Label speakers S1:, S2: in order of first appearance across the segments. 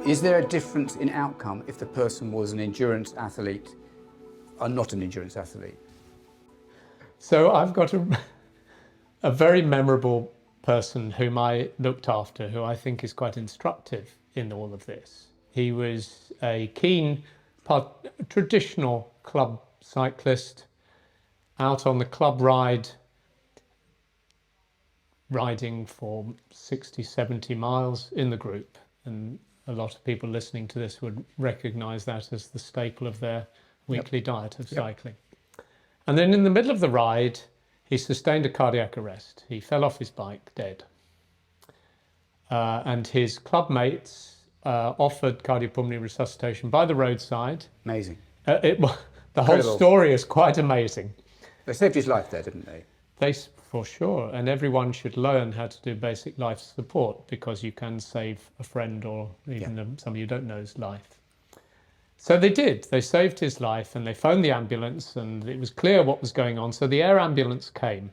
S1: Is there a difference in outcome if the person was an endurance athlete or not an endurance athlete?
S2: So I've got a very memorable person whom I looked after, who I think is quite instructive in all of this. He was a keen, traditional club cyclist, out on the club ride, riding for 60, 70 miles in the group. And a lot of people listening to this would recognize that as the staple of their weekly diet of cycling. And then in the middle of the ride, he sustained a cardiac arrest. He fell off his bike dead. And his club mates offered cardiopulmonary resuscitation by the roadside.
S1: Amazing.
S2: The whole story is quite amazing.
S1: They saved his life there, didn't they?
S2: For sure. And everyone should learn how to do basic life support, because you can save a friend or even somebody you don't know's life. So they did. They saved his life and they phoned the ambulance, and it was clear what was going on. So the air ambulance came.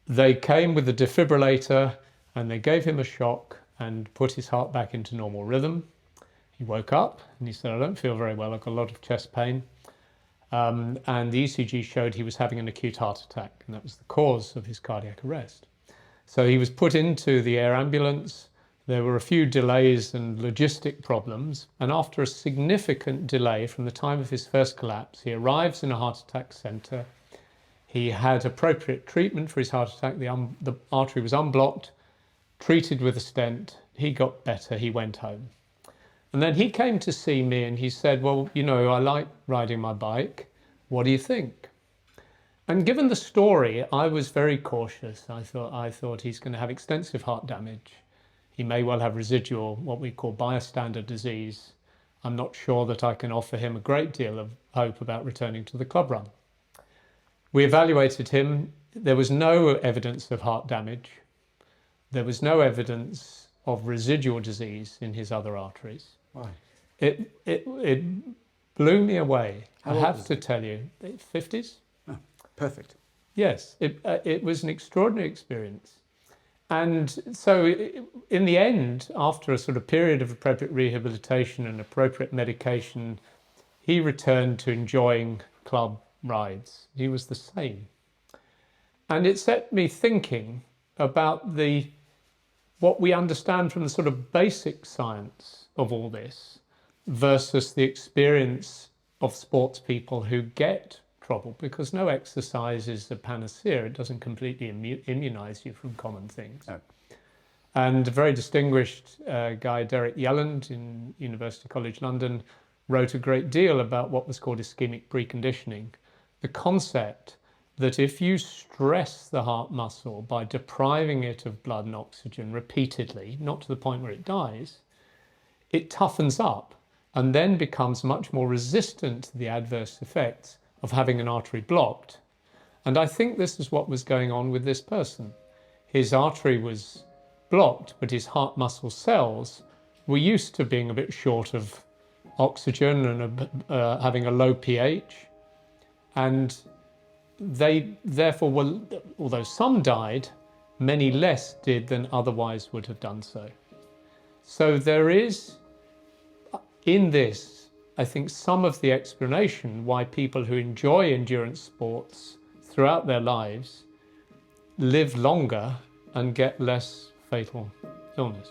S2: They came with the defibrillator and they gave him a shock and put his heart back into normal rhythm. He woke up and he said, I don't feel very well. I've got a lot of chest pain. And the ECG showed he was having an acute heart attack, and that was the cause of his cardiac arrest. So he was put into the air ambulance. There were a few delays and logistic problems, and after a significant delay from the time of his first collapse, he arrives in a heart attack centre. He had appropriate treatment for his heart attack. The artery was unblocked, treated with a stent. He got better. He went home. And then he came to see me and he said, well, you know, I like riding my bike. What do you think? And given the story, I was very cautious. I thought he's going to have extensive heart damage. He may well have residual, what we call bystander disease. I'm not sure that I can offer him a great deal of hope about returning to the club run. We evaluated him. There was no evidence of heart damage. There was no evidence of residual disease in his other arteries.
S1: Why?
S2: It blew me away.
S1: How
S2: I
S1: old
S2: have
S1: was
S2: to tell you, 50s?
S1: Oh, perfect.
S2: Yes, it was an extraordinary experience. And so in the end, after a sort of period of appropriate rehabilitation and appropriate medication, he returned to enjoying club rides. He was the same. And it set me thinking about what we understand from the sort of basic science of all this versus the experience of sports people who get trouble, because no exercise is a panacea. It doesn't completely immunize you from common things.
S1: No.
S2: And a very distinguished guy, Derek Yelland in University College London, wrote a great deal about what was called ischemic preconditioning, the concept that if you stress the heart muscle by depriving it of blood and oxygen repeatedly, not to the point where it dies, it toughens up and then becomes much more resistant to the adverse effects of having an artery blocked. And I think this is what was going on with this person. His artery was blocked, but his heart muscle cells were used to being a bit short of oxygen and having a low pH. And they therefore were, although some died, many less did than otherwise would have done so. So there is, in this, I think, some of the explanation why people who enjoy endurance sports throughout their lives live longer and get less fatal illness.